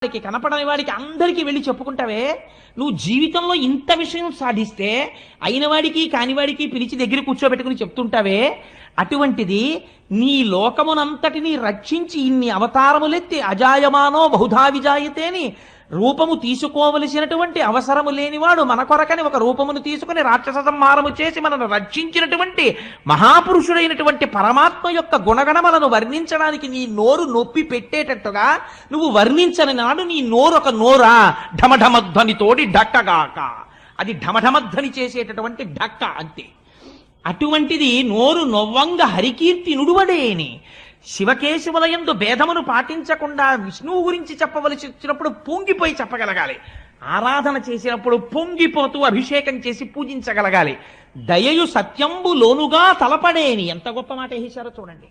కనపడని వాడికి అందరికీ వెళ్ళి చెప్పుకుంటావే. నువ్వు జీవితంలో ఇంత విషయం సాధిస్తే అయిన వాడికి కానివాడికి పిలిచి దగ్గర కూర్చోబెట్టుకుని చెప్తుంటావే. అటువంటిది నీ లోకమునంతటిని రక్షించి ఇన్ని అవతారములెత్తి అజాయమానో బహుధా విజాయతే అని రూపము తీసుకోవలసినటువంటి అవసరము లేనివాడు మన కొరకని ఒక రూపమును తీసుకుని రాక్షస సంహారము చేసి మనను రక్షించినటువంటి మహాపురుషుడైనటువంటి పరమాత్మ యొక్క గుణగణములను వర్ణించడానికి నీ నోరు నొప్పి పెట్టేటట్టుగా నువ్వు వర్ణించని నాడు నీ నోరు ఒక నోరా ఢమఢమధ్వనితోటి ఢక్కగాక. అది ఢమఢమధ్వని చేసేటటువంటి ఢక్క అంతే. అటువంటిది నోరు నొవ్వంగ హరికీర్తి నుడువడేని. శివకేశవులయందు భేదమును పాటించకుండా విష్ణువు గురించి చెప్పవలసి వచ్చినప్పుడు పొంగిపోయి చెప్పగలగాలి. ఆరాధన చేసినప్పుడు పొంగిపోతూ అభిషేకం చేసి పూజించగలగాలి. దయయు సత్యంబు లోనుగా తలపడేని. ఎంత గొప్ప మాట వేశారో చూడండి.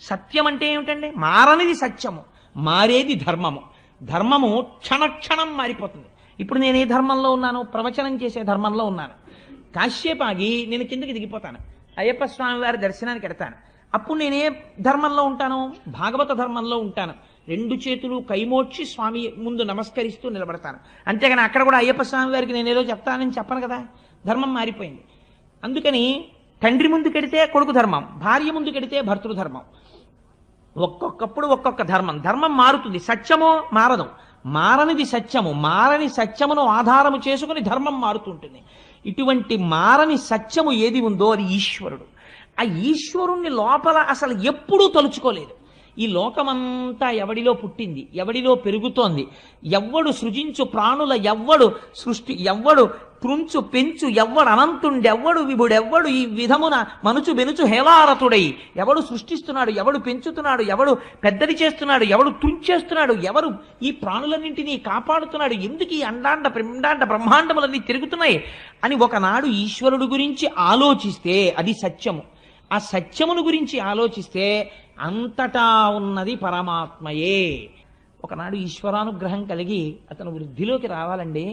సత్యం అంటే ఏమిటండి? మారనిది సత్యము, మారేది ధర్మము. ధర్మము క్షణక్షణం మారిపోతుంది. ఇప్పుడు నేను ఏ ధర్మంలో ఉన్నాను? ప్రవచనం చేసే ధర్మంలో ఉన్నాను. కాశ్యప్ ఆగి నేను కిందకి దిగిపోతాను, అయ్యప్ప స్వామి వారి దర్శనానికి ఎడతాను. అప్పుడు నేనే ధర్మంలో ఉంటాను? భాగవత ధర్మంలో ఉంటాను. రెండు చేతులు కైమోడ్చి స్వామి ముందు నమస్కరిస్తూ నిలబడతాను. అంతేగాని అక్కడ కూడా అయ్యప్ప స్వామి వారికి నేనేదో చెప్తానని చెప్పను కదా. ధర్మం మారిపోయింది. అందుకని తండ్రి ముందు కెడితే కొడుకు ధర్మం, భార్య ముందు కెడితే భర్తృధర్మం. ఒక్కొక్కప్పుడు ఒక్కొక్క ధర్మం. ధర్మం మారుతుంది, సత్యము మారదు. మారనిది సత్యము. మారని సత్యమును ఆధారము చేసుకుని ధర్మం మారుతుంటుంది. ఇటువంటి మారని సత్యము ఏది ఉందో అది ఈశ్వరుడు. ఆ ఈశ్వరుణ్ణి లోపల అసలు ఎప్పుడూ తలుచుకోలేదు. ఈ లోకమంతా ఎవడిలో పుట్టింది, ఎవడిలో పెరుగుతోంది, ఎవ్వడు సృజించు ప్రాణుల ఎవ్వడు సృష్టి, ఎవ్వడు త్రుంచు పెంచు, ఎవ్వడు అనంతుండెవ్వడు విభుడెవ్వడు ఈ విధమున మనుచు బెనుచు హేళారతుడై, ఎవడు సృష్టిస్తున్నాడు, ఎవడు పెంచుతున్నాడు, ఎవడు పెద్దది చేస్తున్నాడు, ఎవడు తుంచేస్తున్నాడు, ఎవరు ఈ ప్రాణులన్నింటినీ కాపాడుతున్నాడు, ఎందుకు ఈ అండాండ పిండాండ బ్రహ్మాండములన్నీ తిరుగుతున్నాయి అని ఒకనాడు ఈశ్వరుడు గురించి ఆలోచిస్తే అది సత్యము. ఆ సత్యమును గురించి ఆలోచిస్తే అంతటా ఉన్నది పరమాత్మయే. ఒకనాడు ఈశ్వరానుగ్రహం కలిగి అతను వృద్ధిలోకి రావాలండి.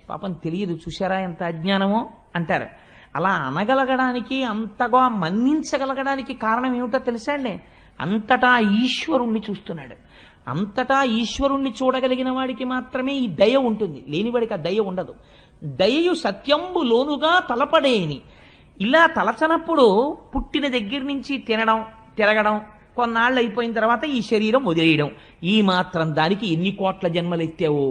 పాపం తెలియదు, చూశారా ఎంత అజ్ఞానమో అంటారు. అలా అనగలగడానికి, అంతగా మన్నించగలగడానికి కారణం ఏమిటో తెలుసా అండి? అంతటా ఈశ్వరుణ్ణి చూస్తున్నాడు. అంతటా ఈశ్వరుణ్ణి చూడగలిగిన వాడికి మాత్రమే ఈ దయ ఉంటుంది, లేనివాడికి ఆ దయ ఉండదు. దయయు సత్యంబు లోనుగా తలపడేని. ఇలా తలచనప్పుడు పుట్టిన దగ్గర నుంచి తినడం, తిరగడం, కొన్నాళ్ళు అయిపోయిన తర్వాత ఈ శరీరం వదిలేయడం, ఈ మాత్రం దానికి ఎన్ని కోట్ల జన్మలు ఎత్తావో,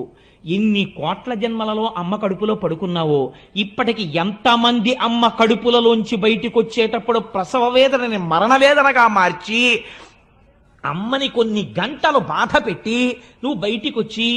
ఎన్ని కోట్ల జన్మలలో అమ్మ కడుపులో పడుకున్నావో, ఇప్పటికి ఎంతమంది అమ్మ కడుపులలోంచి బయటికి వచ్చేటప్పుడు ప్రసవ వేదనని మరణ వేదనగా మార్చి అమ్మని కొన్ని గంటలు బాధ పెట్టి నువ్వు బయటికి వచ్చి